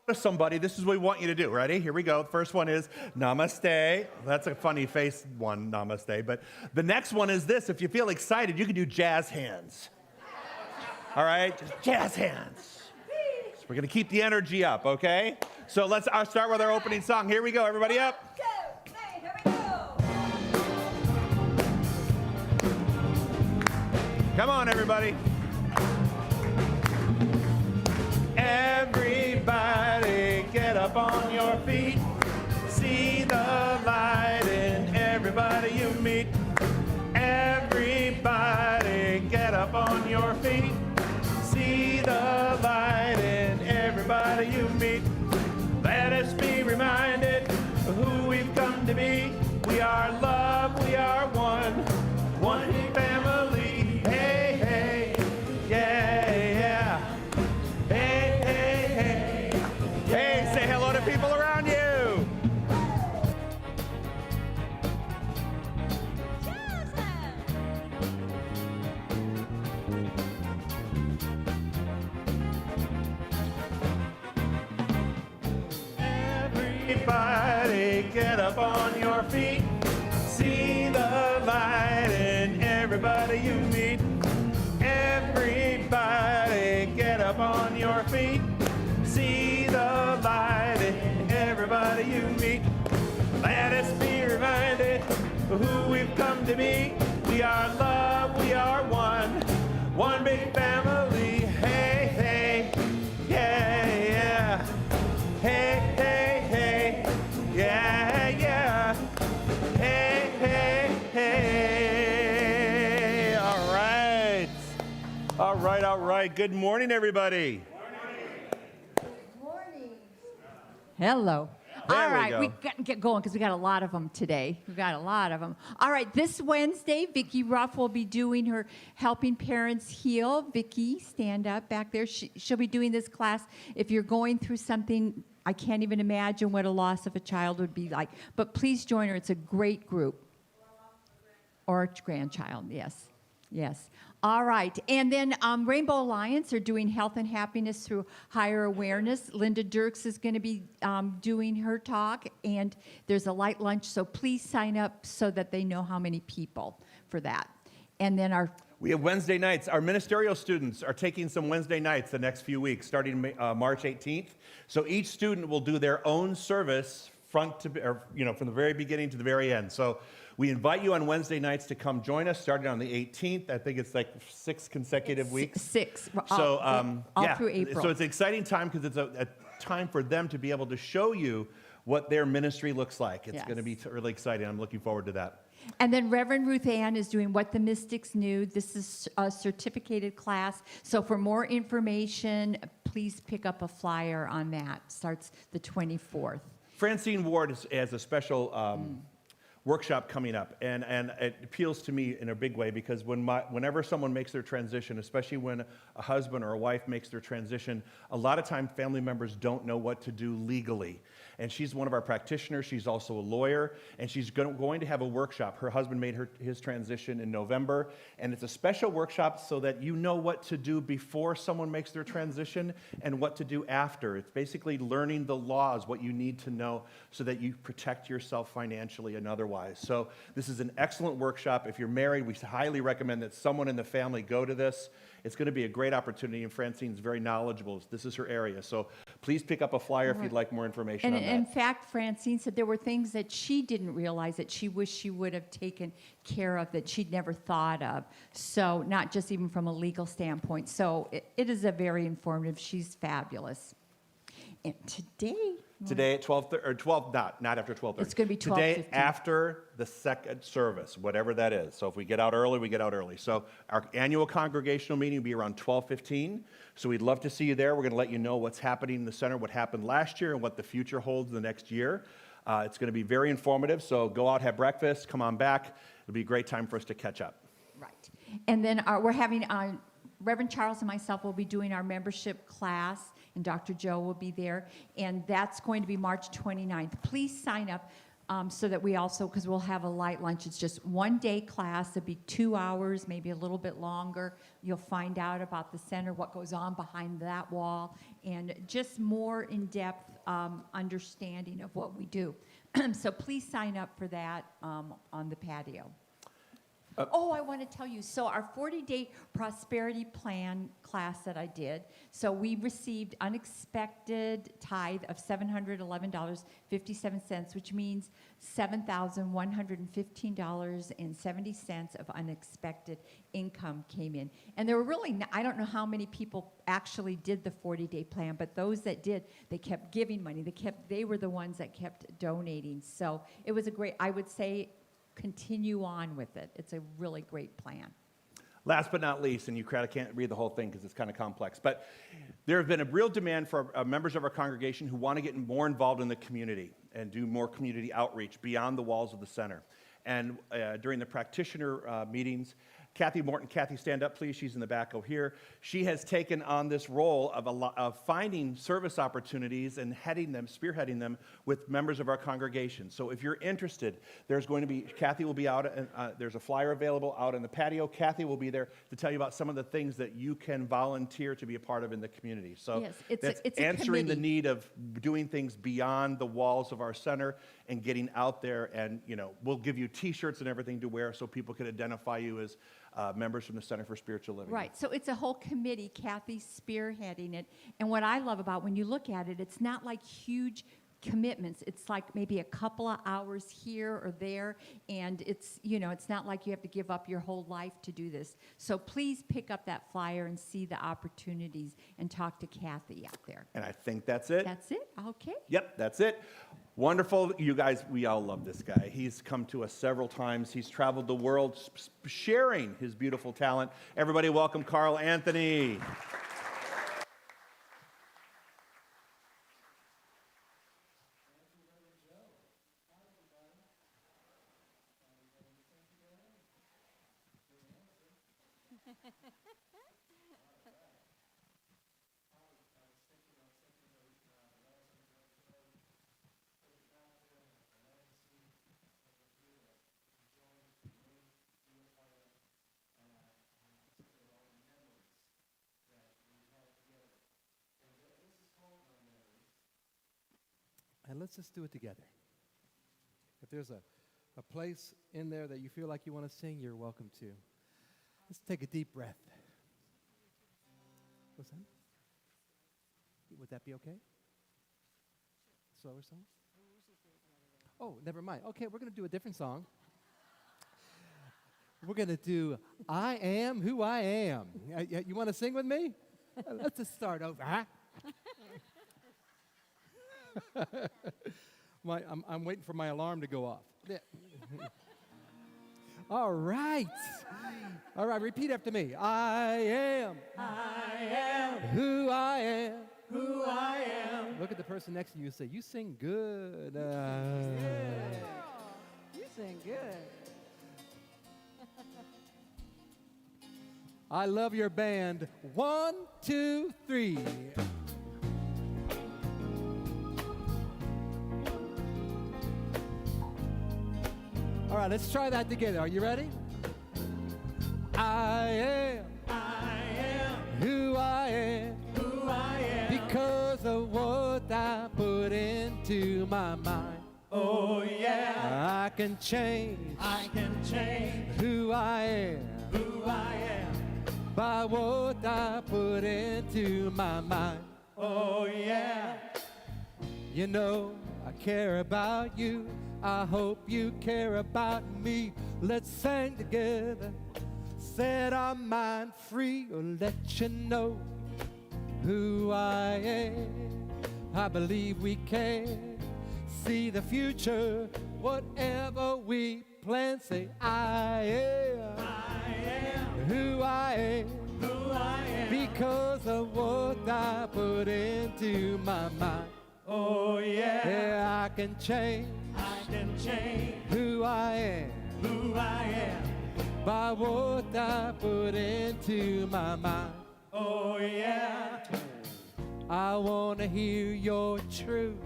to somebody, this is what we want you to do. Ready? Here we go. The first one is namaste. That's a funny face one, namaste. But the next one is this. If you feel excited, you can do jazz hands. All right? Just jazz hands. So we're going to keep the energy up, okay? So let's start with our opening song. Here we go. Everybody up. 1, 2, 3, here we go. Come on, everybody. Everybody get up on your feet. See the light in everybody you meet. Everybody get up on your feet. See the light in everybody you meet. Let us be reminded of who we've come to be. We are love, we are one big family. Hey, hey, yeah, yeah. Hey, hey, hey. Hey, say hello to people around you. Everybody get up on your feet. See the light in everybody you meet. Everybody get up on your feet. See the light in everybody you meet. Let us be reminded of who we've come to be. We are love, we are one big family. Hey, hey, yeah, yeah. Hey, hey, hey, yeah, yeah. Hey, hey, hey. All right. All right, all right. Good morning, everybody. Hello. There All we right, go. we got to get going because we got a lot of them today. We got a lot of them. All right, this Wednesday, Vicki Ruff will be doing her Helping Parents Heal. Vicki, stand up back there. She'll be doing this class. If you're going through something, I can't even imagine what a loss of a child would be like. But please join her. It's a great group. Or a grandchild, yes. Yes. All right. And then Rainbow Alliance are doing health and happiness through higher awareness. Linda Dirks is going to be doing her talk, and there's a light lunch, so please sign up so that they know how many people for that. And then we have Wednesday nights. Our ministerial students are taking some Wednesday nights the next few weeks, starting March 18th. So each student will do their own service from the very beginning to the very end. So we invite you on Wednesday nights to come join us, starting on the 18th. I think it's like 6 consecutive weeks. 6. So all through April. So it's an exciting time because it's a time for them to be able to show you what their ministry looks like. It's going to be really exciting. I'm looking forward to that. And then Reverend Ruth Ann is doing What the Mystics Knew. This is a certificated class. So for more information, please pick up a flyer on that. Starts the 24th. Francine Ward has a special workshop coming up, and it appeals to me in a big way because whenever someone makes their transition, especially when a husband or a wife makes their transition, a lot of time family members don't know what to do legally. And she's one of our practitioners. She's also a lawyer, and she's going to have a workshop. Her husband made his transition in November, and it's a special workshop so that you know what to do before someone makes their transition and what to do after. It's basically learning the laws, what you need to know so that you protect yourself financially and otherwise. So this is an excellent workshop. If you're married, we highly recommend that someone in the family go to this. It's going to be a great opportunity, and Francine's very knowledgeable. This is her area. So please pick up a flyer if you'd like more information on that. In fact, Francine said there were things that she didn't realize that she wished she would have taken care of that she'd never thought of. So not just even from a legal standpoint. So it is a very informative. She's fabulous. And today at 12, or 12, not after 12:30. It's going to be 12:15. Today after the second service, whatever that is. So if we get out early, we get out early. So our annual congregational meeting will be around 12:15. So we'd love to see you there. We're going to let you know what's happening in the center, what happened last year, and what the future holds the next year. It's going to be very informative. So go out, have breakfast, come on back. It'll be a great time for us to catch up. Right. And then we're having Reverend Charles and myself will be doing our membership class, and Dr. Joe will be there, and that's going to be March 29th. Please sign up. so that we also, because we'll have a light lunch. It's just 1 day class. It'll be 2 hours, maybe a little bit longer. You'll find out about the center, what goes on behind that wall, and just more in-depth understanding of what we do. So please sign up for that on the patio. I want to tell you, so our 40-day prosperity plan class that I did, so we received unexpected tithe of $711.57, which means $7,115.70 of unexpected income came in. And there were really, I don't know how many people actually did the 40-day plan, but those that did, they kept giving money. They were the ones that kept donating. So it was a great, I would say, continue on with it. It's a really great plan. Last but not least, and you can't read the whole thing because it's kind of complex, but there have been a real demand for members of our congregation who want to get more involved in the community and do more community outreach beyond the walls of the center. And during the practitioner meetings, Kathy Morton, Kathy, stand up, please. She's in the back over here. She has taken on this role of finding service opportunities and spearheading them with members of our congregation. So if you're interested, Kathy will be out, and there's a flyer available out in the patio. Kathy will be there to tell you about some of the things that you can volunteer to be a part of in the community. So yes, it's answering the need of doing things beyond the walls of our center and getting out there, and we'll give you T-shirts and everything to wear so people can identify you as members from the Center for Spiritual Living. Right, so it's a whole committee, Kathy spearheading it. And what I love about when you look at it, it's not like huge commitments. It's like maybe a couple of hours here or there, and it's not like you have to give up your whole life to do this. So please pick up that flyer and see the opportunities and talk to Kathy out there. And I think that's it. That's it? Okay. Yep, that's it. Wonderful. You guys, we all love this guy. He's come to us several times. He's traveled the world sharing his beautiful talent. Everybody welcome Carl Anthony. And let's just do it together. If there's a place in there that you feel like you want to sing, you're welcome to. Let's take a deep breath. What's that? Would that be okay? Slower song? Oh, never mind. Okay, we're going to do a different song. We're going to do I Am Who I Am. You want to sing with me? Let's just start over, huh? I'm waiting for my alarm to go off. All right. All right, repeat after me. I am who I am. Who I am. Look at the person next to you and say, you sing good. You sing good. I love your band. 1, 2, 3. All right, let's try that together. Are you ready? I am who I am. Who I am. Because of what I put into my mind. Oh yeah. I can change. I can change. Who I am. Who I am. By what I put into my mind. Oh yeah. You know, I care about you. I hope you care about me. Let's sing together. Set our mind free, or let you know who I am. I believe we can see the future. Whatever we plan, say I am who I am. Who I am. Because of what I put into my mind. Oh yeah. Yeah, I can change. I can change. Who I am. Who I am. By what I put into my mind. Oh yeah. I want to hear your truth.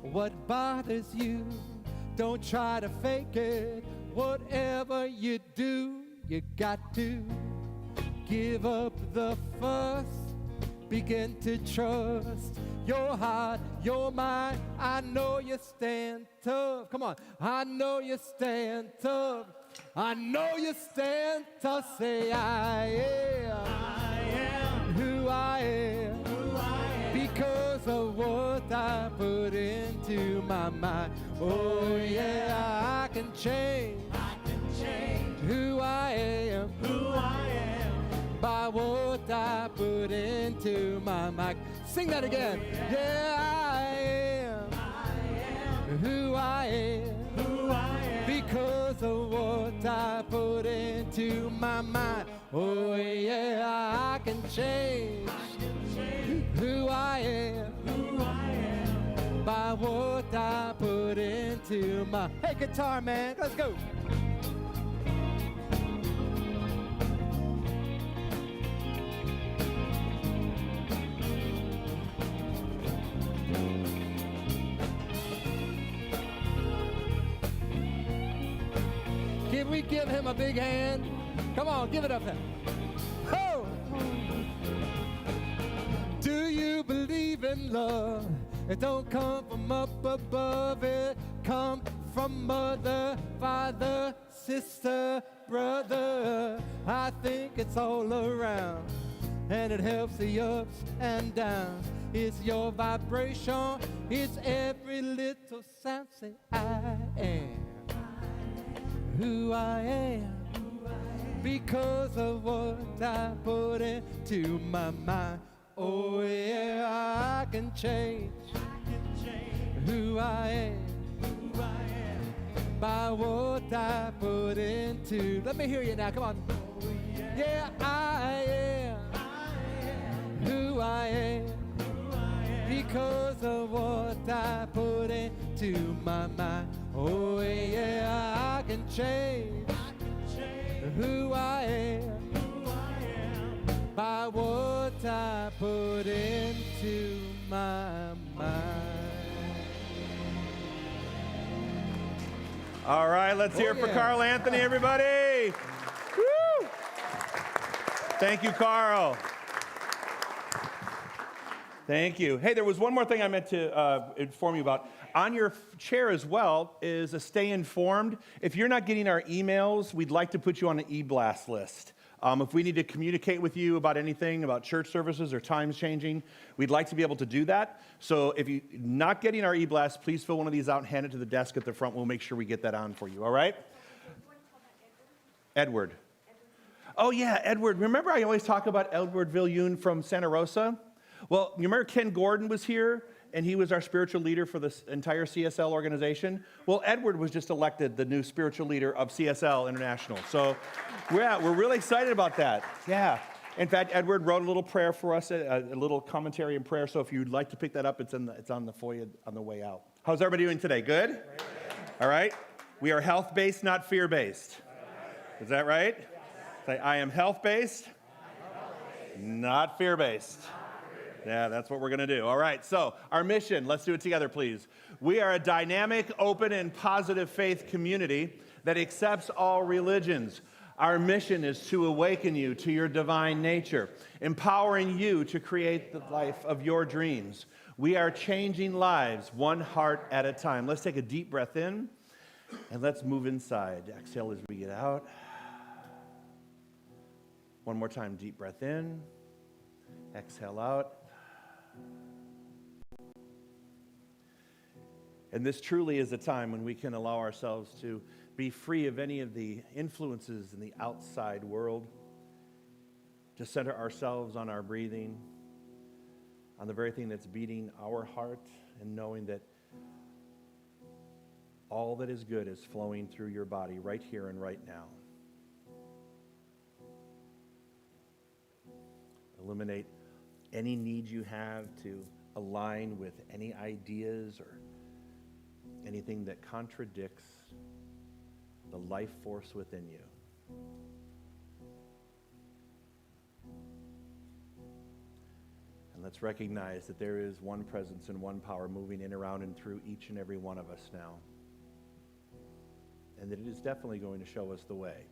What bothers you? Don't try to fake it. Whatever you do, you got to give up the fuss. Begin to trust your heart, your mind. I know you stand tough. Come on. I know you stand tough. I know you stand tough. Say, I am who I am. Because of what I put into my mind. Oh yeah, I can change who I am. By what I put into my mind. Sing that again. Yeah, I am who I am. Because of what I put into my mind. Oh yeah, I can change who I am. By what I put into my... Hey, guitar man, let's go. Can we give him a big hand? Come on, give it up there. Oh! Do you believe in love? It don't come from up above. It come from mother, father, sister, brother. I think it's all around, and it helps the ups and downs. It's your vibration. It's every little sound. Say, I am who I am. Because of what I put into my mind. Oh yeah, I can change who I am. By what I put into. Let me hear you now, come on. Yeah, I am who I am. Because of what I put into my mind. Oh yeah, I can change who I am. By what I put into my mind. All right, let's hear it for Carl Anthony, everybody. Woo! Thank you, Carl. Thank you. Hey, there was one more thing I meant to inform you about. On your chair as well is a Stay Informed. If you're not getting our emails, we'd like to put you on an e-blast list. If we need to communicate with you about anything, about church services or times changing, we'd like to be able to do that. So if you're not getting our e-blast, please fill one of these out and hand it to the desk at the front. We'll make sure we get that on for you, all right? Edward. Oh, yeah, Edward. Remember I always talk about Edward Viljoen from Santa Rosa? Well, you remember Ken Gordon was here, and he was our spiritual leader for the entire CSL organization? Well, Edward was just elected the new spiritual leader of CSL International. So, yeah, we're really excited about that. Yeah. In fact, Edward wrote a little prayer for us, a little commentary and prayer. So if you'd like to pick that up, it's on the foyer on the way out. How's everybody doing today? Good? All right. We are health-based, not fear-based. Is that right? Say, I am health-based, not fear-based. Yeah, that's what we're going to do. All right, so our mission, let's do it together, please. We are a dynamic, open, and positive faith community that accepts all religions. Our mission is to awaken you to your divine nature, empowering you to create the life of your dreams. We are changing lives one heart at a time. Let's take a deep breath in, and let's move inside. Exhale as we get out. One more time, deep breath in. Exhale out. And this truly is a time when we can allow ourselves to be free of any of the influences in the outside world, to center ourselves on our breathing, on the very thing that's beating our heart, and knowing that all that is good is flowing through your body right here and right now. Eliminate any need you have to align with any ideas or anything that contradicts the life force within you. And let's recognize that there is one presence and one power moving in, around, and through each and every one of us now. and that it is definitely going to show us the way.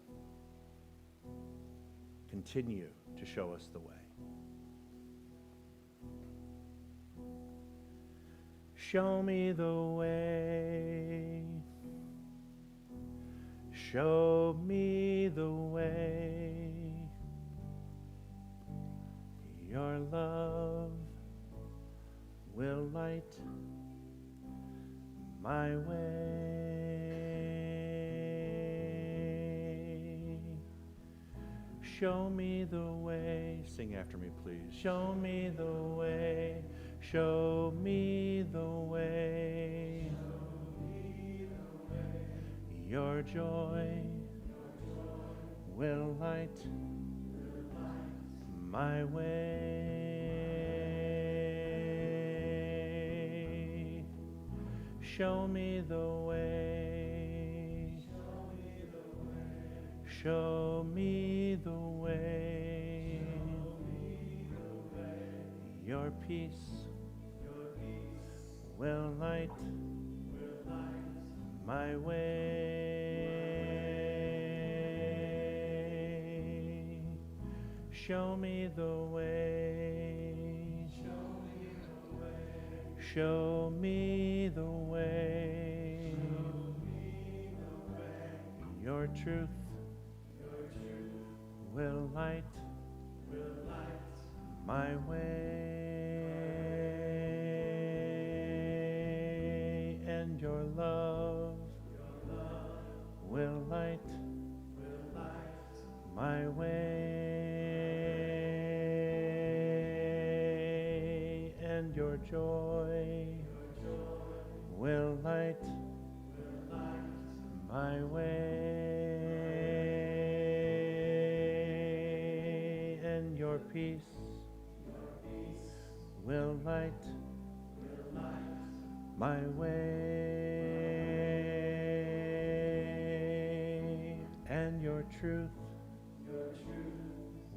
Continue to show us the way. Show me the way. Show me the way. Your love will light my way. Show me the way. Sing after me, please. Show me the way. Show me the way. Your joy will light my way. Show me the way. Show me the way. Your peace will light my way. Show me the way. Show me the way. Your truth will light my way. And your love will light my way. And your joy will light my way. And your peace will light my way. And your truth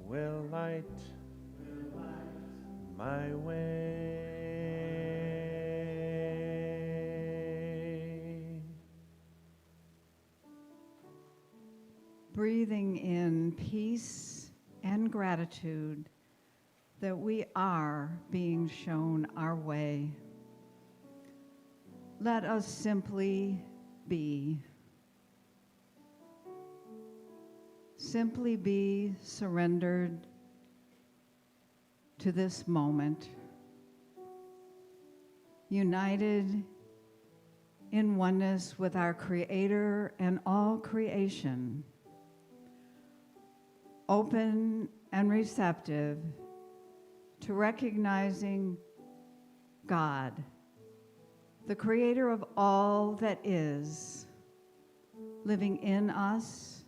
will light my way. Breathing in peace and gratitude that we are being shown our way. Let us simply be. Simply be surrendered to this moment, united in oneness with our Creator and all creation, open and receptive to recognizing God, the Creator of all that is, living in us,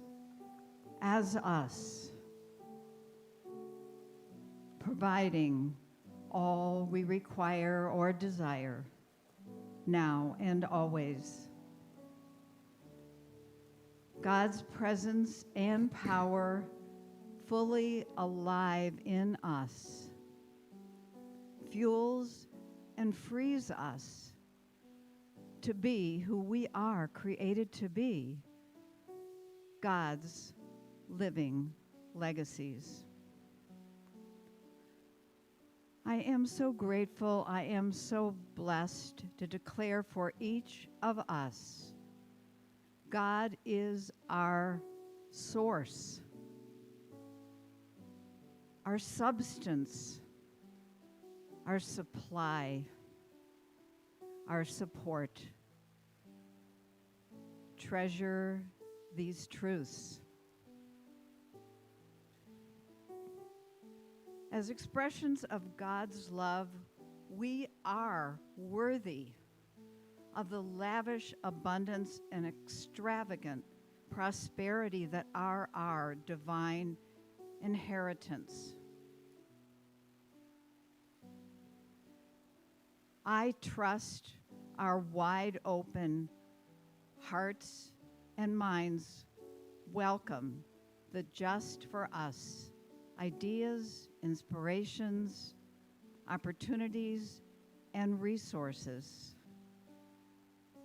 as us, providing all we require or desire, now and always. God's presence and power fully alive in us fuels and frees us to be who we are created to be, God's living legacies. I am so grateful, I am so blessed to declare for each of us, God is our source, our substance, our supply, our support. Treasure these truths. As expressions of God's love, we are worthy of the lavish abundance and extravagant prosperity that are our divine inheritance. I trust our wide open hearts and minds welcome the just for us ideas, inspirations, opportunities, and resources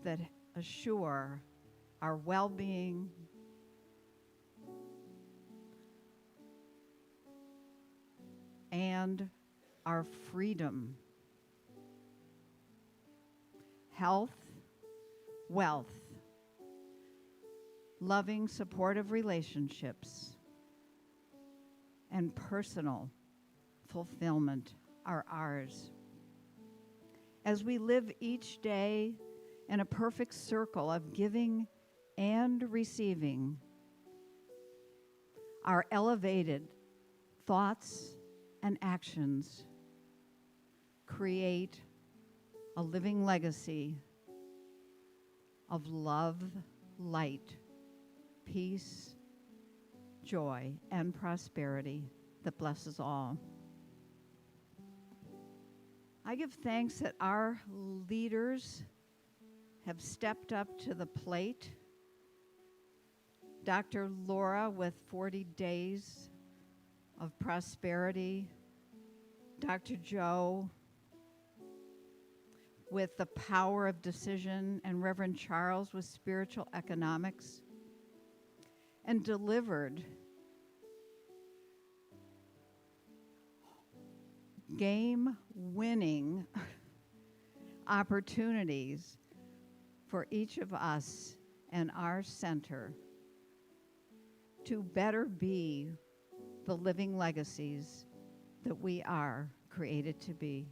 that assure our well being, and our freedom, health, wealth, loving, supportive relationships, and personal fulfillment are ours. As we live each day in a perfect circle of giving and receiving, our elevated thoughts and actions create a living legacy of love, light, peace, joy, and prosperity that blesses all. I give thanks that our leaders have stepped up to the plate. Dr. Laura with 40 days of prosperity, Dr. Joe with the power of decision, and Reverend Charles with spiritual economics, and delivered game-winning opportunities for each of us and our center to better be the living legacies that we are created to be.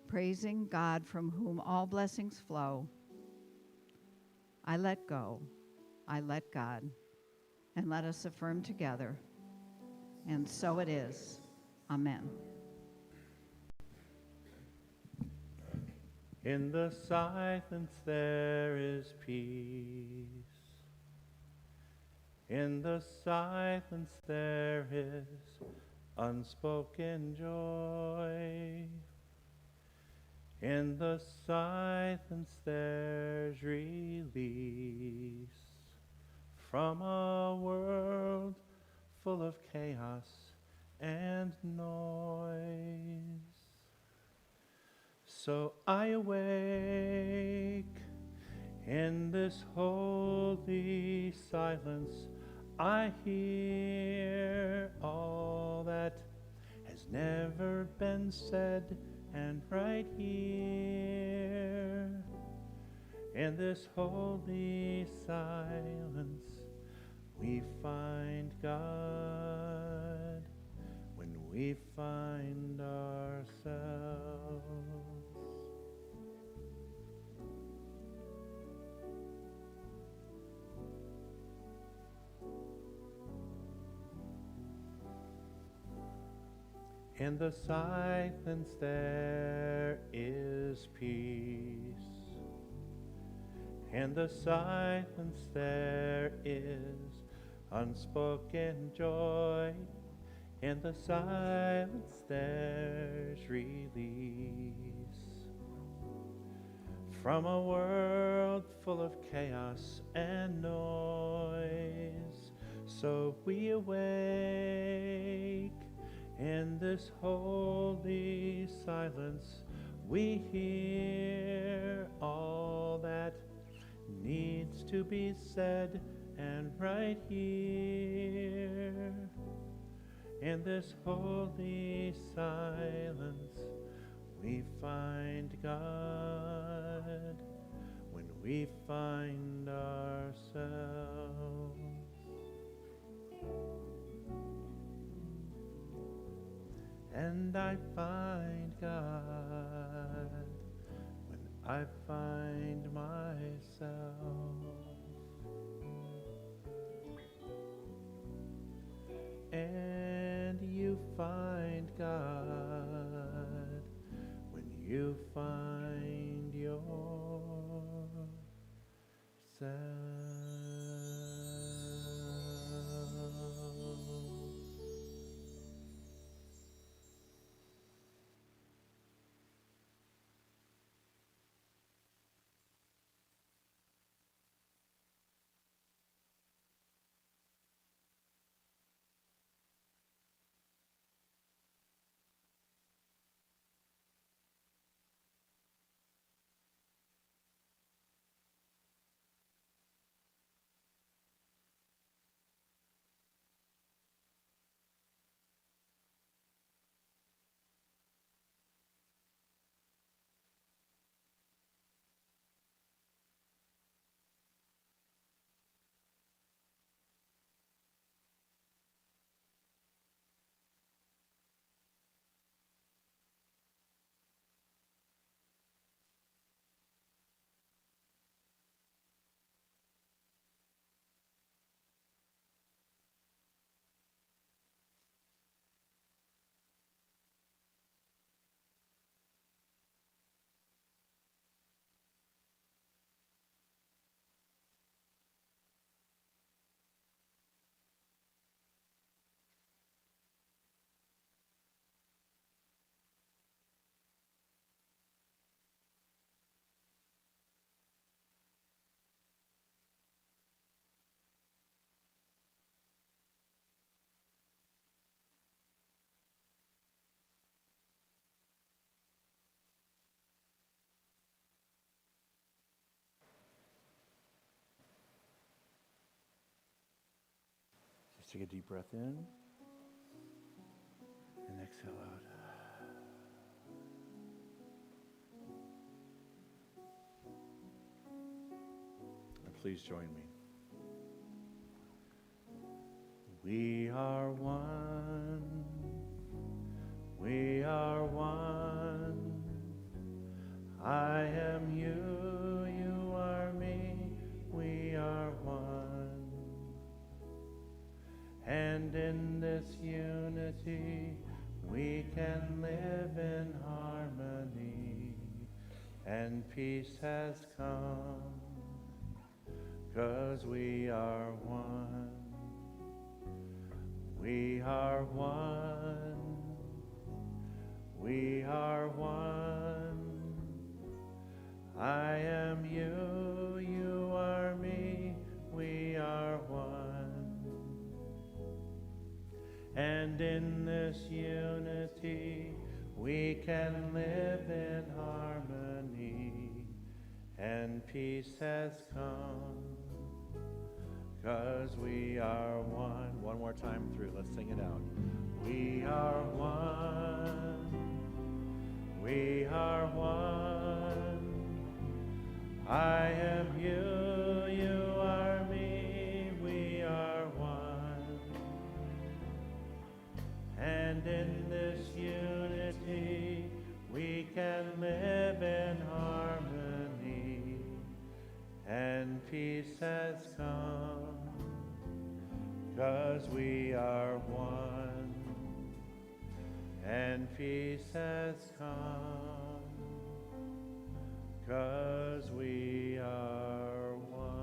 Praising God from whom all blessings flow, I let go, I let God, and let us affirm together. And so it is. Amen. In the silence there is peace. In the silence there is unspoken joy. In the silence there's release from a world full of chaos and noise. So I awake in this holy silence. I hear all that has never been said, and right here in this holy silence we find God when we find ourselves. In the silence there is peace. In the silence there is unspoken joy. In the silence there's release from a world full of chaos and noise. So we awake in this holy silence. We hear all that needs to be said, and right here in this holy silence we find God when we find ourselves. And I find God when I find myself. And you find God when you find yourself. Just take a deep breath in and exhale out. And please join me. We are one. We are one. I am you, you are me. We are one. And in this unity, we can live in harmony. And peace has come, 'cause we are one. We are one. We are one. I am you, you are me. We are one. And in this unity, we can live in harmony. And peace has come, 'cause we are one. One more time through. Let's sing it out. We are one. We are one. I am you, you are me. We are one. And in this unity, we can live in harmony. And peace has come, 'cause we are one. And peace has come, 'cause we are one.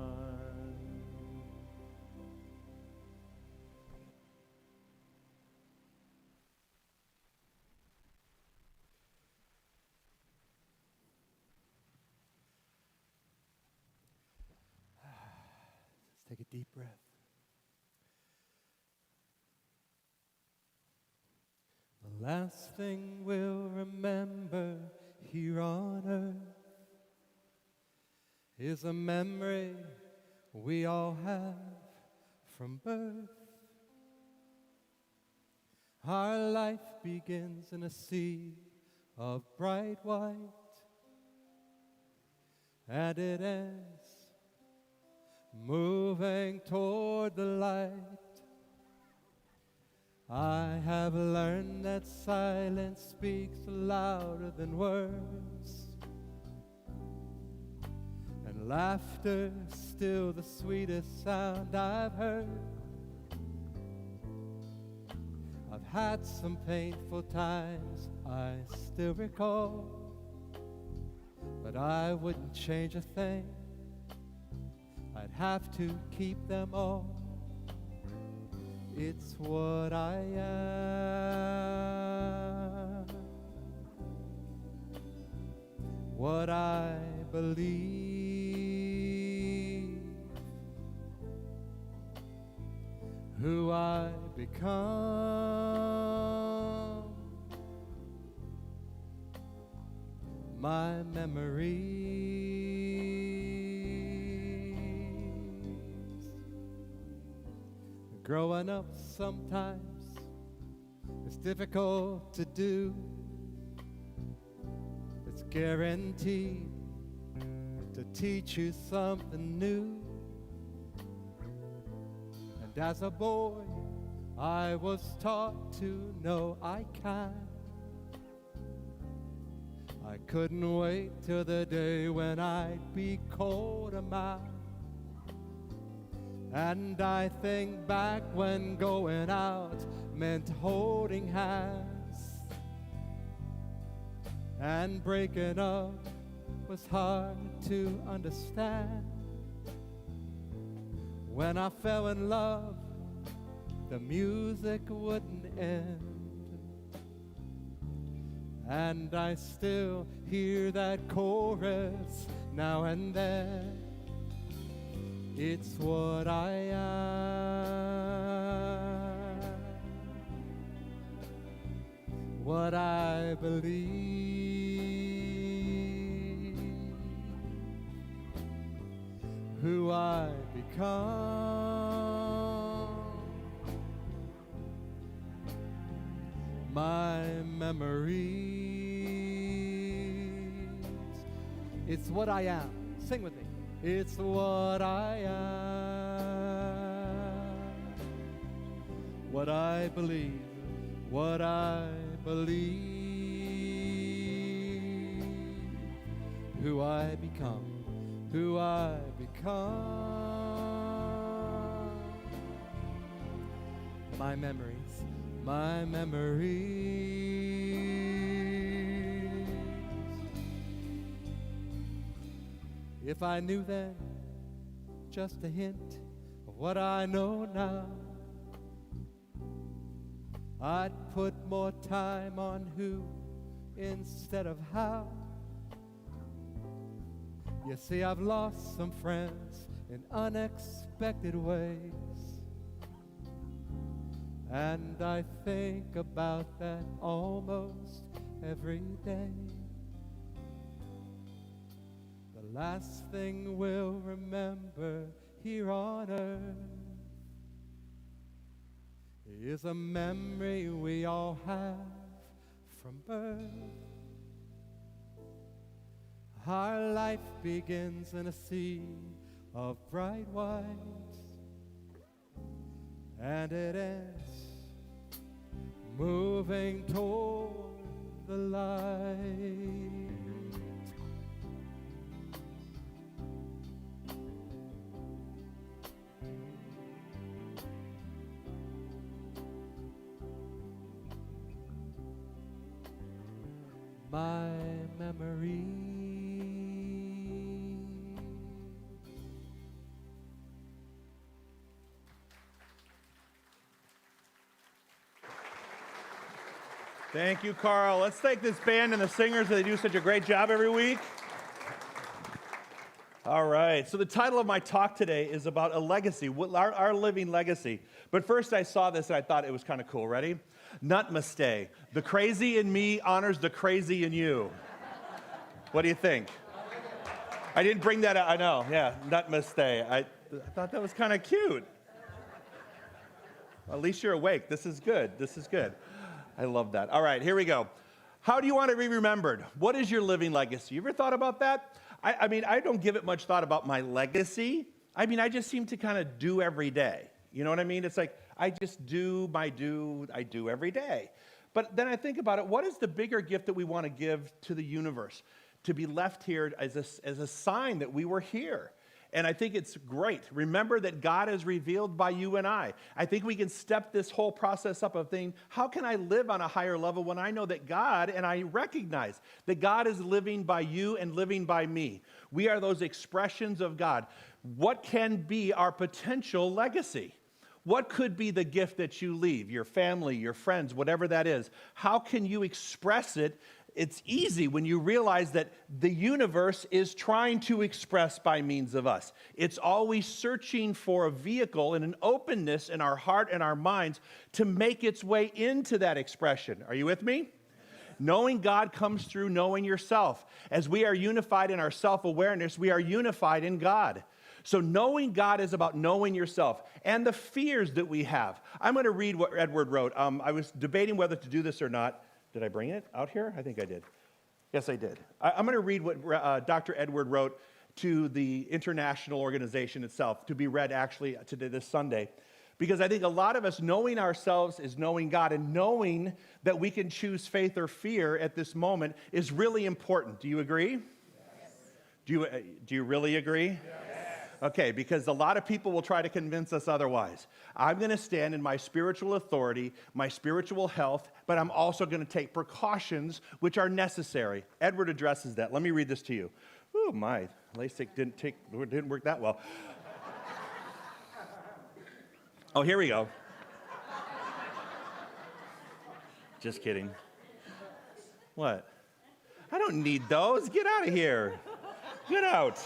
Let's take a deep breath. The last thing we'll remember here on earth is a memory we all have from birth. Our life begins in a sea of bright white, and it ends moving toward the light. I have learned that silence speaks louder than words, and laughter still the sweetest sound I've heard. I've had some painful times I still recall, but I wouldn't change a thing. I'd have to keep them all. It's what I am, what I believe, who I become, my memories. Growing up sometimes it's difficult to do. It's guaranteed to teach you something new. And as a boy, I was taught to know I can. I couldn't wait till the day when I'd be called a man. And I think back when going out meant holding hands, and breaking up was hard to understand. When I fell in love, the music wouldn't end, and I still hear that chorus now and then. It's what I am, what I believe, who I become, my memories. It's what I am. Sing with me. It's what I am, what I believe, what I believe, who I become, who I become. My memories, my memories. If I knew then just a hint of what I know now, I'd put more time on who instead of how. You see, I've lost some friends in unexpected ways, and I think about that almost every day. The last thing we'll remember here on earth is a memory we all have from birth. Our life begins in a sea of bright white, and it ends moving toward the light. My memories. Thank you, Carl. Let's thank this band and the singers. They do such a great job every week. All right. So the title of my talk today is about a legacy, our living legacy. But first I saw this and I thought it was kind of cool. Ready? Nutmastay. The crazy in me honors the crazy in you. What do you think? I didn't bring that out. I know. Yeah. Nutmastay. I thought that was kind of cute. At least you're awake. This is good. This is good. I love that. All right, here we go. How do you want to be remembered? What is your living legacy? You ever thought about that? I mean, I don't give it much thought about my legacy. I mean, I just seem to kind of do every day. You know what I mean? It's like I just do I do every day. But then I think about it, what is the bigger gift that we want to give to the universe? To be left here as a sign that we were here. And I think it's great. Remember that God is revealed by you and I. I think we can step this whole process up of thinking, how can I live on a higher level when I know that God, and I recognize that God is living by you and living by me. We are those expressions of God. What can be our potential legacy? What could be the gift that you leave, your family, your friends, whatever that is? How can you express it? It's easy when you realize that the universe is trying to express by means of us. It's always searching for a vehicle and an openness in our heart and our minds to make its way into that expression. Are you with me? Knowing God comes through knowing yourself. As we are unified in our self-awareness, we are unified in God. So knowing God is about knowing yourself and the fears that we have. I'm going to read what Edward wrote. I was debating whether to do this or not. Did I bring it out here? I think I did. Yes, I did. I'm going to read what Dr. Edward wrote to the international organization itself, to be read actually today, this Sunday, because I think a lot of us knowing ourselves is knowing God, and knowing that we can choose faith or fear at this moment is really important. Do you agree? Yes. Do you really agree? Yes. Okay, because a lot of people will try to convince us otherwise. I'm going to stand in my spiritual authority, my spiritual health, but I'm also going to take precautions which are necessary. Edward addresses that. Let me read this to you. Oh my, LASIK didn't work that well. Oh, here we go. Just kidding. What? I don't need those. Get out of here. Get out.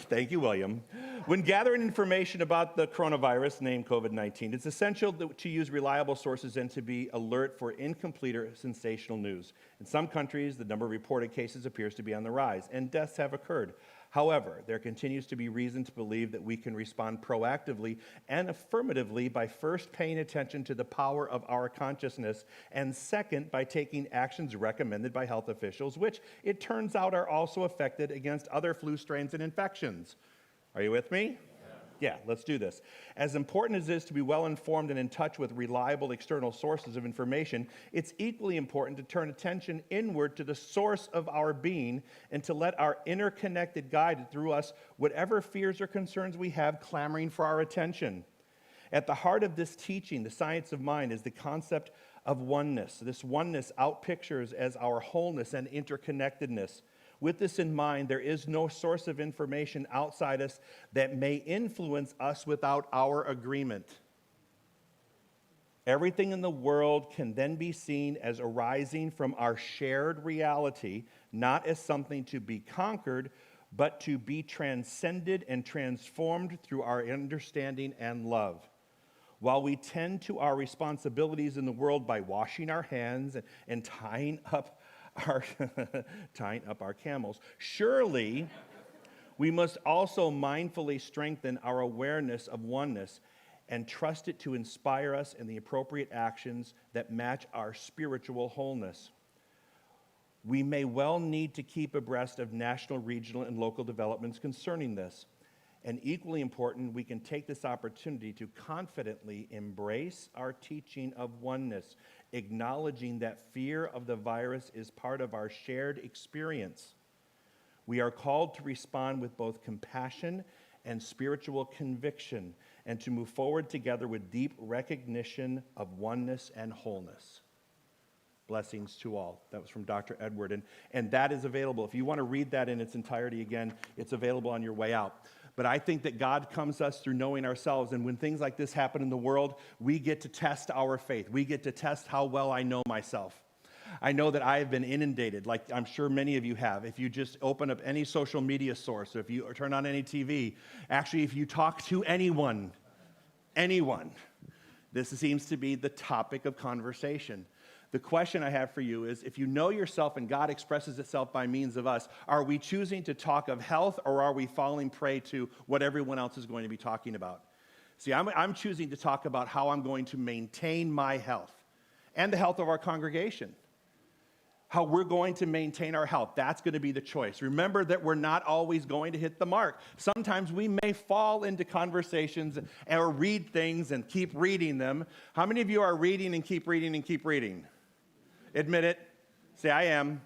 Thank you, William. When gathering information about the coronavirus named COVID-19, it's essential to use reliable sources and to be alert for incomplete or sensational news. In some countries, the number of reported cases appears to be on the rise, and deaths have occurred. However, there continues to be reason to believe that we can respond proactively and affirmatively by first paying attention to the power of our consciousness, and second, by taking actions recommended by health officials, which it turns out are also effective against other flu strains and infections. Are you with me? Yeah, let's do this. As important as it is to be well informed and in touch with reliable external sources of information, it's equally important to turn attention inward to the source of our being and to let our interconnected guide through us whatever fears or concerns we have clamoring for our attention. At the heart of this teaching, the science of mind, is the concept of oneness. This oneness outpictures as our wholeness and interconnectedness. With this in mind, there is no source of information outside us that may influence us without our agreement. Everything in the world can then be seen as arising from our shared reality, not as something to be conquered, but to be transcended and transformed through our understanding and love. While we tend to our responsibilities in the world by washing our hands and tying up our camels, surely we must also mindfully strengthen our awareness of oneness and trust it to inspire us in the appropriate actions that match our spiritual wholeness. We may well need to keep abreast of national, regional, and local developments concerning this. And equally important, we can take this opportunity to confidently embrace our teaching of oneness, acknowledging that fear of the virus is part of our shared experience. We are called to respond with both compassion and spiritual conviction, and to move forward together with deep recognition of oneness and wholeness. Blessings to all. That was from Dr. Edward, and that is available. If you want to read that in its entirety again, it's available on your way out. But I think that God comes to us through knowing ourselves, and when things like this happen in the world, we get to test our faith. We get to test how well I know myself. I know that I have been inundated, like I'm sure many of you have. If you just open up any social media source, or if you turn on any TV, actually if you talk to anyone, this seems to be the topic of conversation. The question I have for you is, if you know yourself and God expresses itself by means of us, are we choosing to talk of health, or are we falling prey to what everyone else is going to be talking about? See, I'm choosing to talk about how I'm going to maintain my health and the health of our congregation. How we're going to maintain our health. That's going to be the choice. Remember that we're not always going to hit the mark. Sometimes we may fall into conversations or read things and keep reading them. How many of you are reading and keep reading and keep reading? Admit it. Say, I am.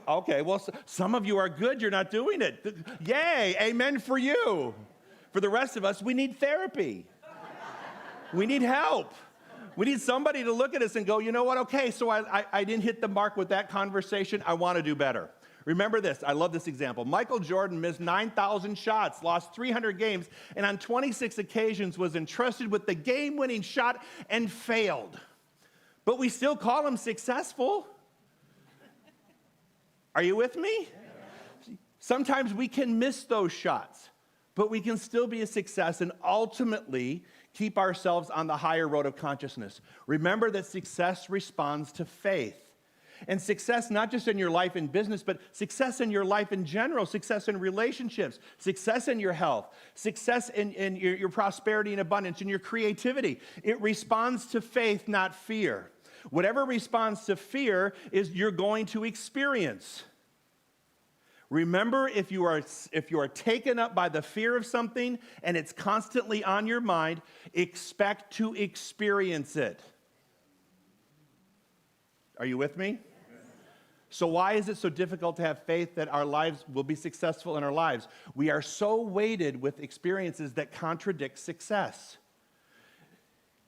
Okay, well, some of you are good. You're not doing it. Yay, amen for you. For the rest of us, we need therapy. We need help. We need somebody to look at us and go, you know what, okay, so I didn't hit the mark with that conversation. I want to do better. Remember this. I love this example. Michael Jordan missed 9,000 shots, lost 300 games, and on 26 occasions was entrusted with the game-winning shot and failed. But we still call him successful. Are you with me? Sometimes we can miss those shots, but we can still be a success and ultimately keep ourselves on the higher road of consciousness. Remember that success responds to faith. And success not just in your life and business, but success in your life in general, success in relationships, success in your health, success in your prosperity and abundance, in your creativity. It responds to faith, not fear. Whatever responds to fear is you're going to experience. Remember, if you are taken up by the fear of something and it's constantly on your mind, expect to experience it. Are you with me? So why is it so difficult to have faith that our lives will be successful in our lives? We are so weighted with experiences that contradict success.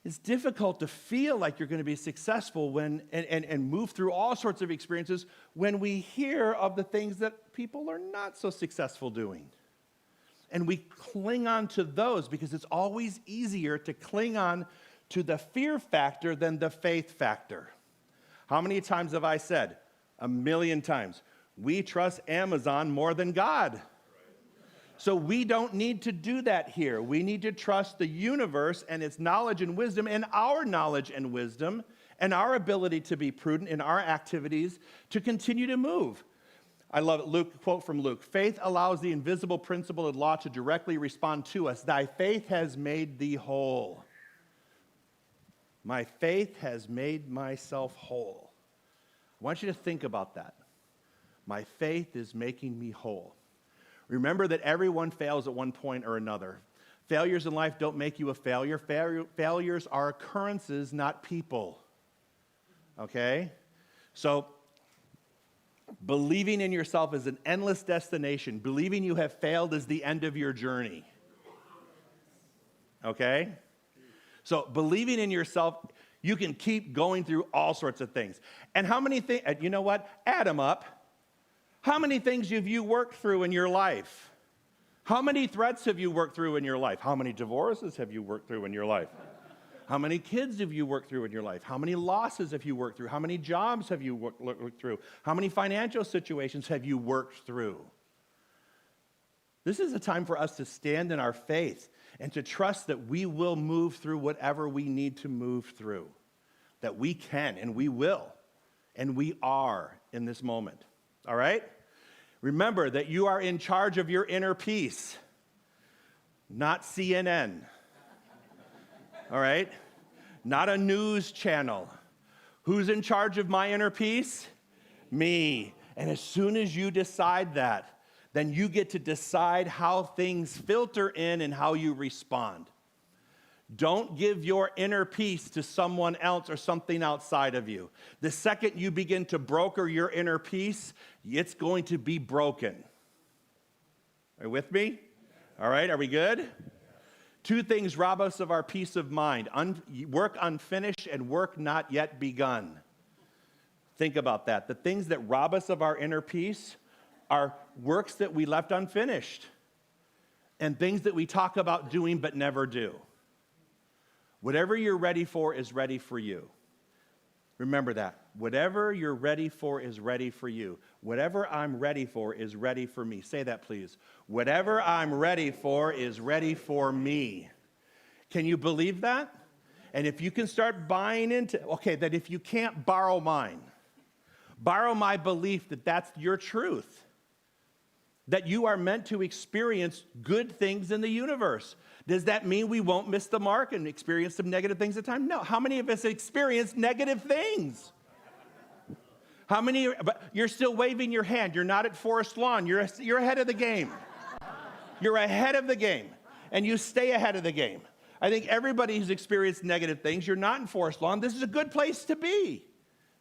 It's difficult to feel like you're going to be successful when and move through all sorts of experiences when we hear of the things that people are not so successful doing. And we cling on to those because it's always easier to cling on to the fear factor than the faith factor. How many times have I said? 1,000,000 times. We trust Amazon more than God. So we don't need to do that here. We need to trust the universe and its knowledge and wisdom and our knowledge and wisdom and our ability to be prudent in our activities to continue to move. I love it. Luke, quote from Luke. Faith allows the invisible principle of law to directly respond to us. Thy faith has made thee whole. My faith has made myself whole. I want you to think about that. My faith is making me whole. Remember that everyone fails at one point or another. Failures in life don't make you a failure. Failures are occurrences, not people. Okay? So, believing in yourself is an endless destination. Believing you have failed is the end of your journey. Okay? So, believing in yourself, you can keep going through all sorts of things. And how many things, you know what? Add them up. How many things have you worked through in your life? How many threats have you worked through in your life? How many divorces have you worked through in your life? How many kids have you worked through in your life? How many losses have you worked through? How many jobs have you worked through? How many financial situations have you worked through? This is a time for us to stand in our faith and to trust that we will move through whatever we need to move through. That we can and we will and we are in this moment. All right? Remember that you are in charge of your inner peace, not CNN. All right? Not a news channel. Who's in charge of my inner peace? Me. And as soon as you decide that, then you get to decide how things filter in and how you respond. Don't give your inner peace to someone else or something outside of you. The second you begin to broker your inner peace, it's going to be broken. Are you with me? All right, are we good? Two things rob us of our peace of mind. Work unfinished and work not yet begun. Think about that. The things that rob us of our inner peace are works that we left unfinished and things that we talk about doing but never do. Whatever you're ready for is ready for you. Remember that. Whatever you're ready for is ready for you. Whatever I'm ready for is ready for me. Say that, please. Whatever I'm ready for is ready for me. Can you believe that? And if you can start buying into, okay, that if you can't borrow mine, borrow my belief that that's your truth, that you are meant to experience good things in the universe. Does that mean we won't miss the mark and experience some negative things at times? No. How many of us experience negative things? How many, but you're still waving your hand. You're not at Forest Lawn. You're ahead of the game. You're ahead of the game. And you stay ahead of the game. I think everybody who's experienced negative things, you're not in Forest Lawn. This is a good place to be.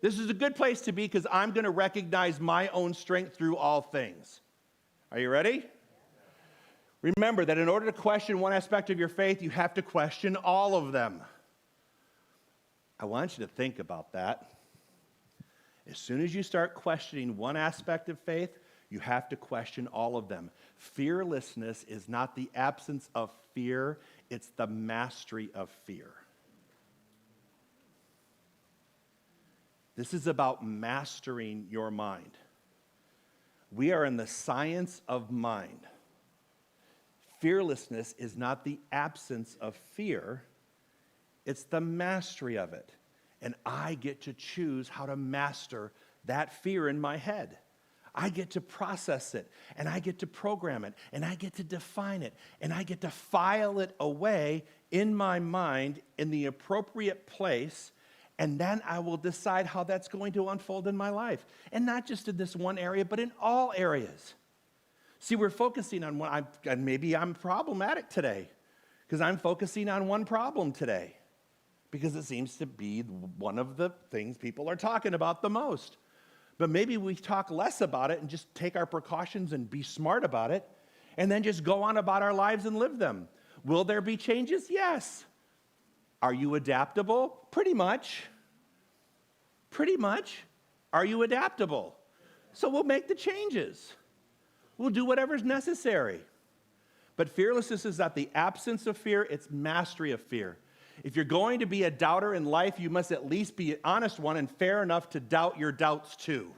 This is a good place to be because I'm going to recognize my own strength through all things. Are you ready? Remember that in order to question one aspect of your faith, you have to question all of them. I want you to think about that. As soon as you start questioning one aspect of faith, you have to question all of them. Fearlessness is not the absence of fear, it's the mastery of fear. This is about mastering your mind. We are in the science of mind. Fearlessness is not the absence of fear, it's the mastery of it. And I get to choose how to master that fear in my head. I get to process it, and I get to program it, and I get to define it, and I get to file it away in my mind in the appropriate place, and then I will decide how that's going to unfold in my life. And not just in this one area, but in all areas. See, we're focusing on one, and maybe I'm problematic today, because I'm focusing on one problem today, because it seems to be one of the things people are talking about the most. But maybe we talk less about it and just take our precautions and be smart about it, and then just go on about our lives and live them. Will there be changes? Yes. Are you adaptable? Pretty much. Pretty much. Are you adaptable? So we'll make the changes. We'll do whatever's necessary. But fearlessness is not the absence of fear, it's mastery of fear. If you're going to be a doubter in life, you must at least be an honest one and fair enough to doubt your doubts too.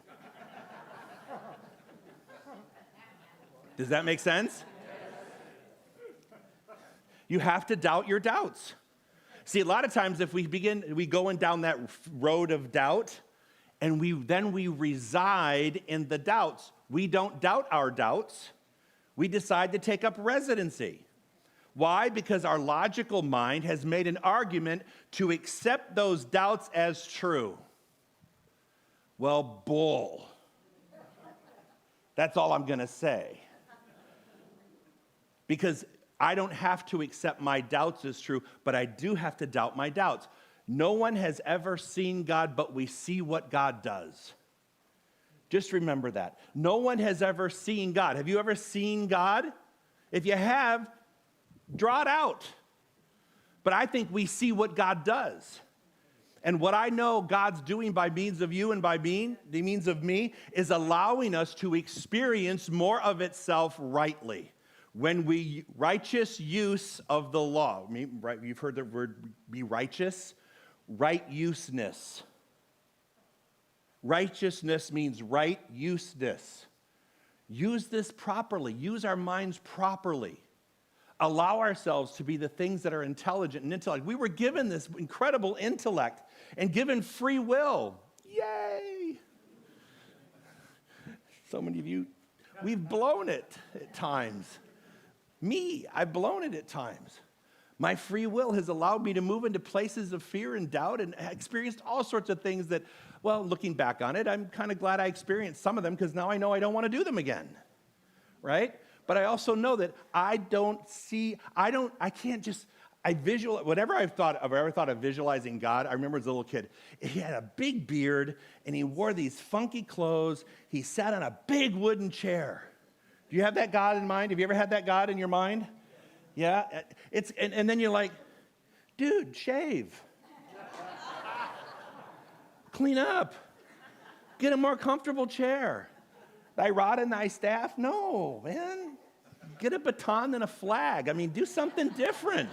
Does that make sense? You have to doubt your doubts. See, a lot of times if we go down that road of doubt, and we reside in the doubts, We don't doubt our doubts. We decide to take up residency. Why? Because our logical mind has made an argument to accept those doubts as true. Well, bull. That's all I'm going to say. Because I don't have to accept my doubts as true, but I do have to doubt my doubts. No one has ever seen God, but we see what God does. Just remember that. No one has ever seen God. Have you ever seen God? If you have, draw it out. But I think we see what God does. And what I know God's doing by means of you and by the means of me is allowing us to experience more of itself rightly. When we righteous use of the law. Right, you've heard the word be righteous. Right useness. Righteousness means right useness. Use this properly. Use our minds properly. Allow ourselves to be the things that are intelligent and intellect. We were given this incredible intellect and given free will. Yay! So many of you, we've blown it at times. Me, I've blown it at times. My free will has allowed me to move into places of fear and doubt and experienced all sorts of things that, well, looking back on it, I'm kind of glad I experienced some of them because now I know I don't want to do them again, right? But I also know that whenever I've ever thought of visualizing God, I remember as a little kid, he had a big beard and he wore these funky clothes. He sat on a big wooden chair. Do you have that God in mind? Have you ever had that God in your mind? Yeah? And then you're like, dude, shave. Clean up. Get a more comfortable chair. Thy rod and thy staff? No, man. Get a baton and a flag. I mean, do something different.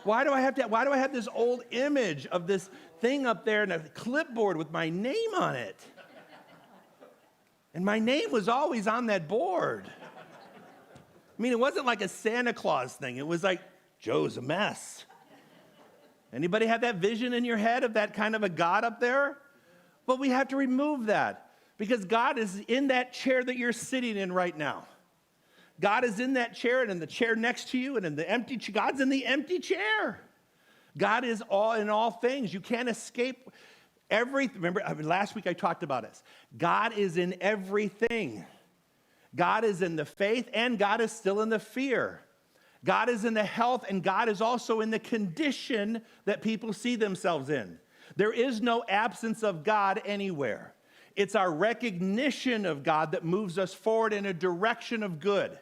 Why do I have this old image of this thing up there and a clipboard with my name on it? And my name was always on that board. I mean, it wasn't like a Santa Claus thing. It was like, Joe's a mess. Anybody have that vision in your head of that kind of a God up there? Well, we have to remove that because God is in that chair that you're sitting in right now. God is in that chair and in the chair next to you and in the empty chair. God's in the empty chair. God is in all things. You can't escape everything. Remember, last week I talked about this. God is in everything. God is in the faith and God is still in the fear. God is in the health and God is also in the condition that people see themselves in. There is no absence of God anywhere. It's our recognition of God that moves us forward in a direction of good.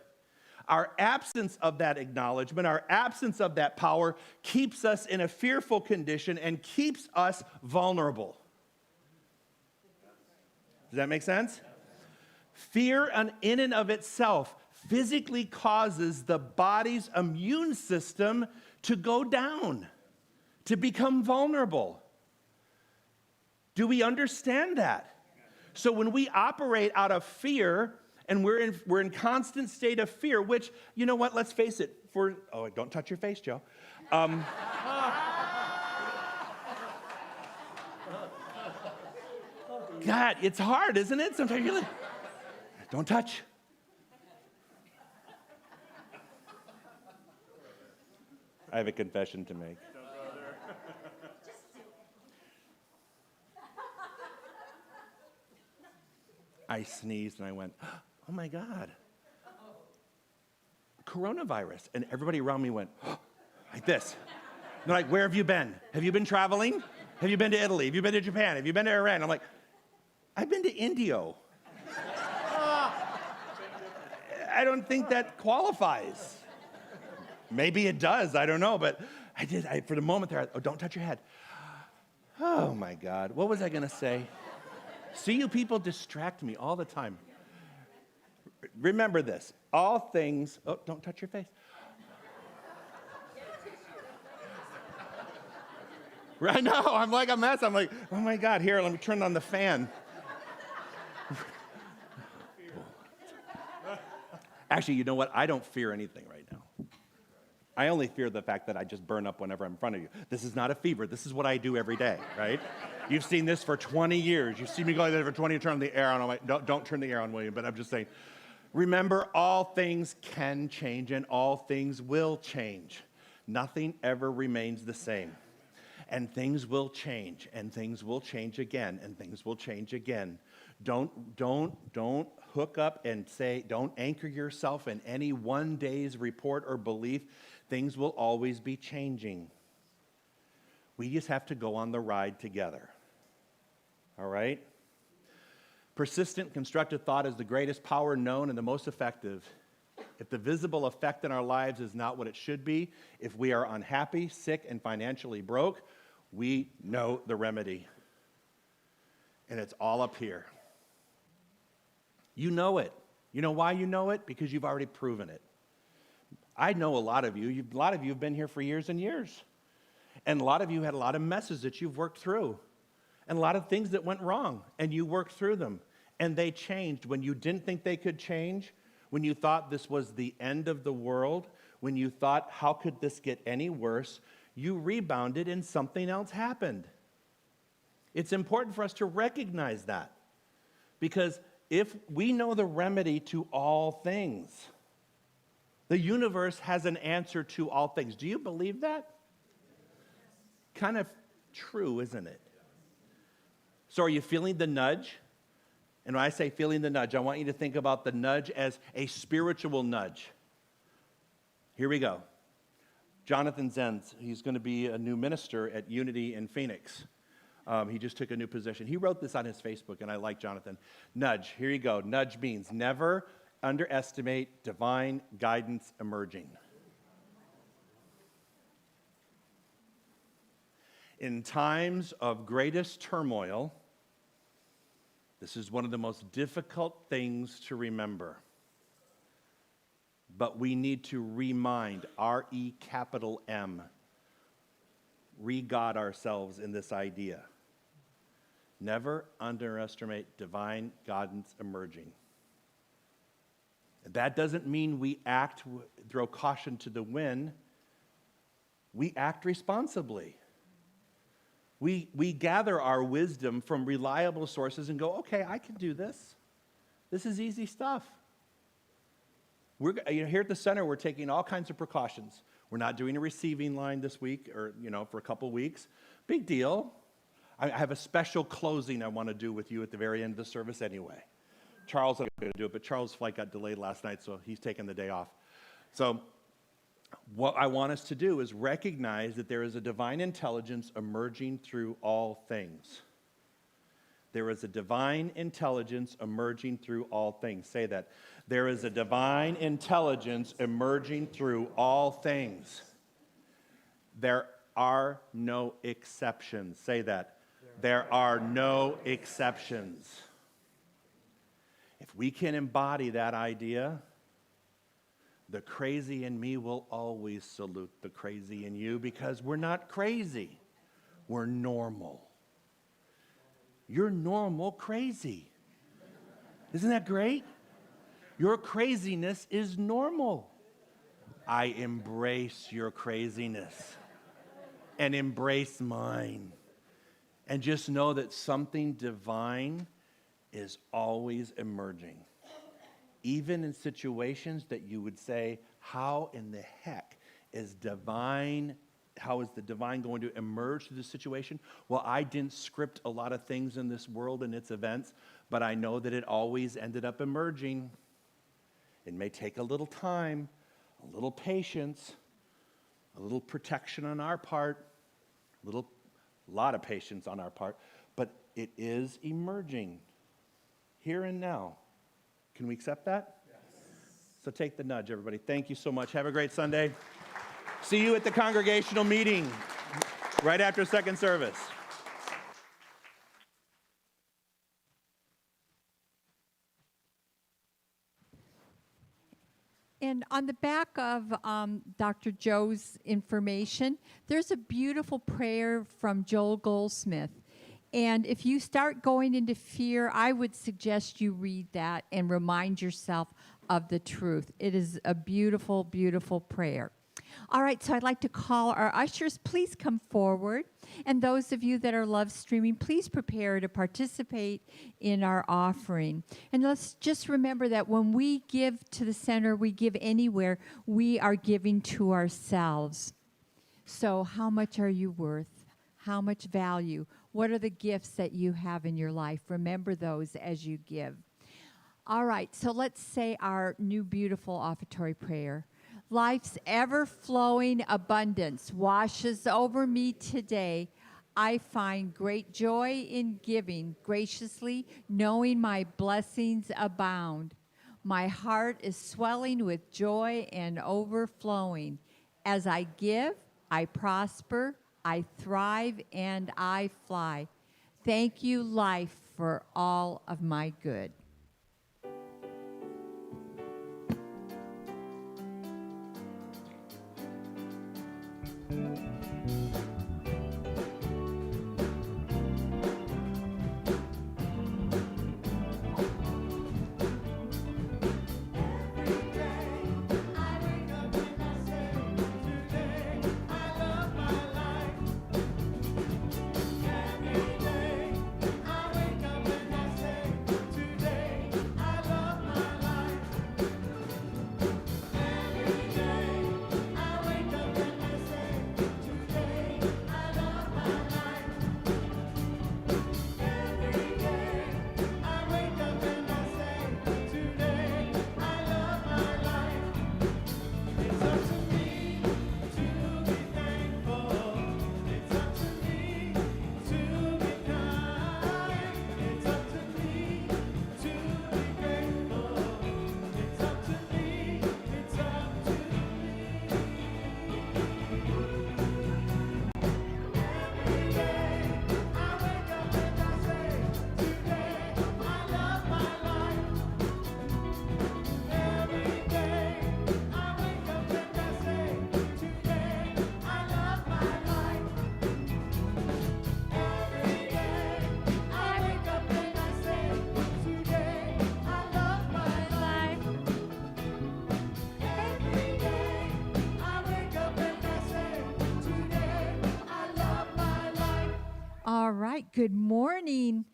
Our absence of that acknowledgement, our absence of that power keeps us in a fearful condition and keeps us vulnerable. Does that make sense? Fear in and of itself physically causes the body's immune system to go down, to become vulnerable. Do we understand that? So when we operate out of fear, and we're in constant state of fear, which, you know what, let's face it, don't touch your face, Joe. God, it's hard, isn't it? Sometimes you're like, don't touch. I have a confession to make. I sneezed and I went, oh my God. Coronavirus. And everybody around me went, like this. They're like, where have you been? Have you been traveling? Have you been to Italy? Have you been to Japan? Have you been to Iran? I'm like, I've been to India. I don't think that qualifies. Maybe it does, I don't know, but I did. For the moment there, don't touch your head. Oh my God, what was I gonna say? See, you people distract me all the time. Remember this, all things, don't touch your face. Right now, I'm like a mess. I'm like, oh my God, here, let me turn on the fan. Actually, you know what? I don't fear anything right now. I only fear the fact that I just burn up whenever I'm in front of you. This is not a fever. This is what I do every day, right? You've seen this for 20 years. You've seen me go there for 20 and turn the air on. I'm like, don't turn the air on, William, but I'm just saying. Remember, all things can change and all things will change. Nothing ever remains the same. And things will change, and things will change again, and things will change again. Don't hook up and say, don't anchor yourself in any one day's report or belief. Things will always be changing. We just have to go on the ride together. All right? Persistent, constructive thought is the greatest power known and the most effective. If the visible effect in our lives is not what it should be, if we are unhappy, sick, and financially broke, we know the remedy. And it's all up here. You know it. You know why you know it? Because you've already proven it. I know a lot of you. A lot of you have been here for years and years. And a lot of you had a lot of messes that you've worked through. And a lot of things that went wrong. And you worked through them. And they changed when you didn't think they could change. When you thought this was the end of the world. When you thought, how could this get any worse? You rebounded and something else happened. It's important for us to recognize that. Because if we know the remedy to all things, the universe has an answer to all things. Do you believe that? Kind of true, isn't it? So are you feeling the nudge? And when I say feeling the nudge, I want you to think about the nudge as a spiritual nudge. Here we go. Jonathan Zenz, he's going to be a new minister at Unity in Phoenix. He just took a new position. He wrote this on his Facebook, and I like Jonathan. Nudge, here you go. Nudge means never underestimate divine guidance emerging. In times of greatest turmoil, this is one of the most difficult things to remember. But we need to remind, R-E-capital-M, re-God ourselves in this idea. Never underestimate divine guidance emerging. That doesn't mean we throw caution to the wind. We act responsibly. We gather our wisdom from reliable sources and go, okay, I can do this. This is easy stuff. Here at the center, we're taking all kinds of precautions. We're not doing a receiving line this week or, for a couple weeks. Big deal. I have a special closing I want to do with you at the very end of the service anyway. Charles is going to do it, but Charles' flight got delayed last night, so he's taking the day off. So what I want us to do is recognize that there is a divine intelligence emerging through all things. There is a divine intelligence emerging through all things. Say that. There is a divine intelligence emerging through all things. There are no exceptions. Say that. There are no exceptions. If we can embody that idea, the crazy in me will always salute the crazy in you because we're not crazy. We're normal. You're normal crazy. Isn't that great? Your craziness is normal. I embrace your craziness and embrace mine. And just know that something divine is always emerging. Even in situations that you would say, how in the heck is how is the divine going to emerge through the situation? Well, I didn't script a lot of things in this world and its events, but I know that it always ended up emerging. It may take a little time, a little patience, a little protection on our part, a lot of patience on our part, but it is emerging here and now. Can we accept that? Yes. So take the nudge, everybody. Thank you so much. Have a great Sunday. See you at the congregational meeting right after second service. And on the back of Dr. Joe's information, there's a beautiful prayer from Joel Goldsmith. And if you start going into fear, I would suggest you read that and remind yourself of the truth. It is a beautiful, beautiful prayer. All right, so I'd like to call our ushers. Please come forward. And those of you that are live streaming, please prepare to participate in our offering. And let's just remember that when we give to the center, we give anywhere, we are giving to ourselves. So how much are you worth? How much value? What are the gifts that you have in your life? Remember those as you give. All right, so let's say our new beautiful offertory prayer. Life's ever-flowing abundance washes over me today. I find great joy in giving graciously, knowing my blessings abound. My heart is swelling with joy and overflowing. As I give, I prosper, I thrive, and I fly. Thank you, life, for all of my good. All right, good morning.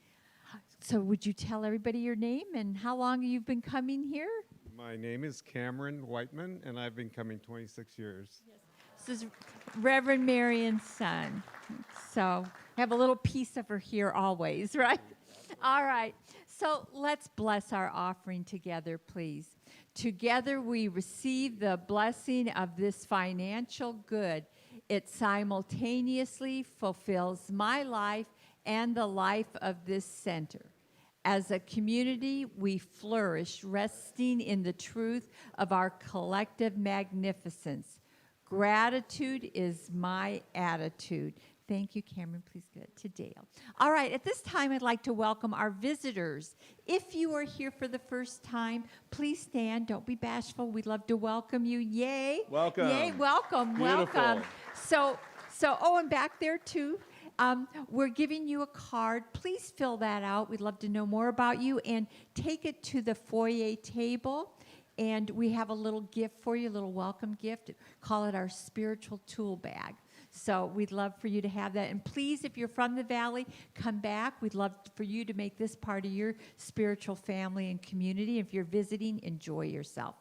So would you tell everybody your name and how long you've been coming here? My name is Cameron Whiteman, and I've been coming 26 years. This is Reverend Marion's son. So I have a little piece of her here always, right? All right. So let's bless our offering together, please. Together we receive the blessing of this financial good. It simultaneously fulfills my life and the life of this center. As a community, we flourish, resting in the truth of our collective magnificence. Gratitude is my attitude. Thank you, Cameron. Please give it to Dale. All right, at this time, I'd like to welcome our visitors. If you are here for the first time, please stand. Don't be bashful. We'd love to welcome you. Yay. Welcome. Yay, welcome, Beautiful. welcome. And back there, too, we're giving you a card. Please fill that out. We'd love to know more about you, and take it to the foyer table. And we have a little gift for you, a little welcome gift. Call it our spiritual tool bag. So we'd love for you to have that. And please, if you're from the Valley, come back. We'd love for you to make this part of your spiritual family and community. If you're visiting, enjoy yourself.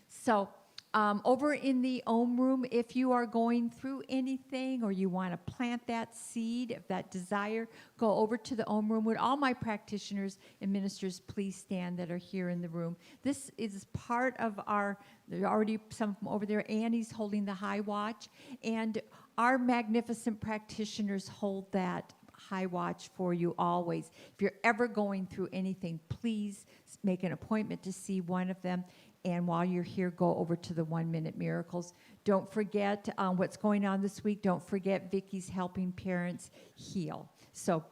So over in the Om Room, if you are going through anything or you want to plant that seed of that desire, go over to the Om Room. Would all my practitioners and ministers please stand that are here in the room? This is part of our, there are already some of them over there. Annie's holding the high watch. And our magnificent practitioners hold that high watch for you always. If you're ever going through anything, please make an appointment to see one of them. And while you're here, go over to the 1 Minute Miracles. Don't forget what's going on this week. Don't forget Vicky's Helping Parents Heal. So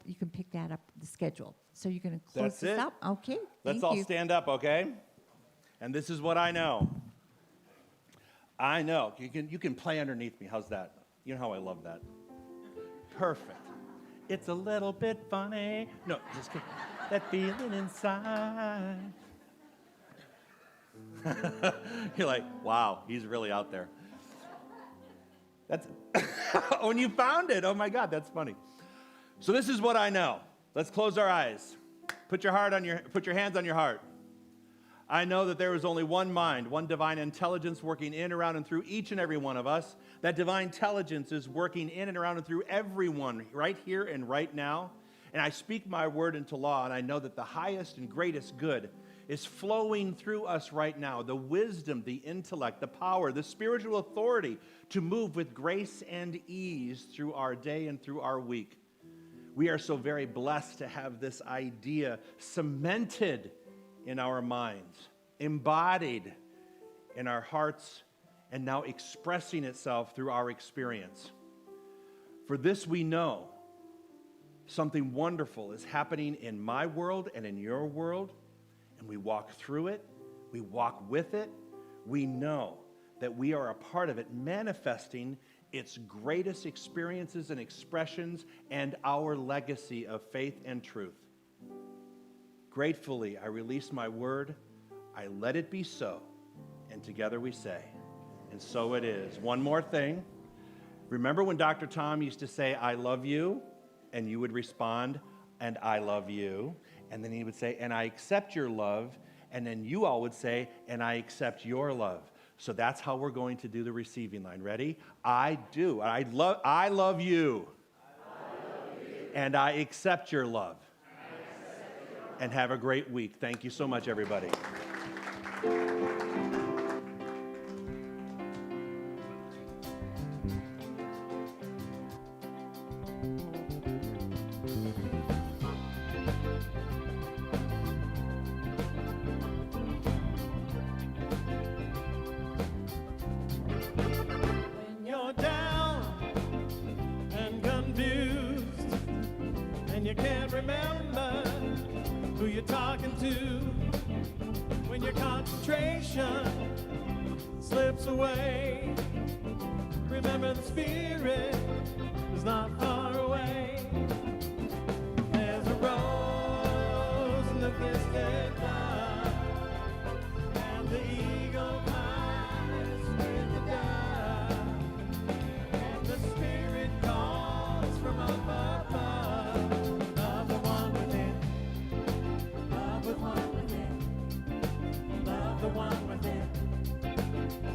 you can pick that up, the schedule. So you're going to close That's this it. up? Okay, Let's thank all you. stand up, okay? And this is what I know. I know. You can play underneath me. How's that? You know how I love that. Perfect. It's a little bit funny. No, just kidding. That feeling inside. You're like, wow, he's really out there. That's when you found it. Oh my God, that's funny. So this is what I know. Let's close our eyes. Put your hands on your heart. I know that there is only one mind, one divine intelligence working in, around, and through each and every one of us. That divine intelligence is working in and around and through everyone right here and right now. And I speak my word into law, and I know that the highest and greatest good is flowing through us right now. The wisdom, the intellect, the power, the spiritual authority to move with grace and ease through our day and through our week. We are so very blessed to have this idea cemented in our minds, embodied in our hearts, and now expressing itself through our experience. For this we know something wonderful is happening in my world and in your world, and we walk through it, we walk with it, we know that we are a part of it, manifesting its greatest experiences and expressions and our legacy of faith and truth. Gratefully, I release my word, I let it be so, and together we say, and so it is. One more thing. Remember when Dr. Tom used to say, I love you, and you would respond, and I love you, and then he would say, and I accept your love, and then you all would say, and I accept your love. So that's how we're going to do the receiving line. Ready? I do. I love you. And I accept your love. And have a great week. Thank you so much, everybody. When you're down and confused and you can't remember who you're talking to, when your concentration slips away, remember the Spirit is not far away. There's a rose in the misted cloud, and the eagle flies with the dove, and the Spirit calls from up above. Love the one within, love the one within, love the one within,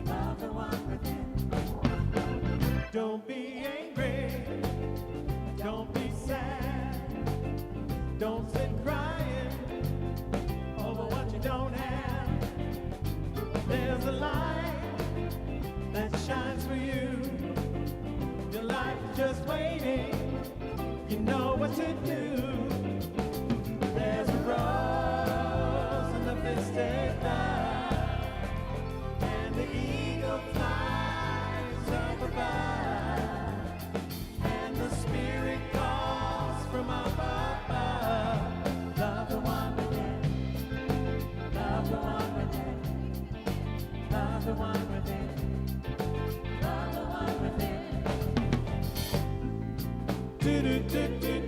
love the one within. Don't be angry, don't be sad, don't sit crying over what you don't have. There's a light that shines for you. Your life is just waiting, you know what to do. There's a rose in the misted cloud, and the eagle flies up above, and the Spirit calls from up above. Love the one within, love the one within, love the one within, love the one within. Do do do do.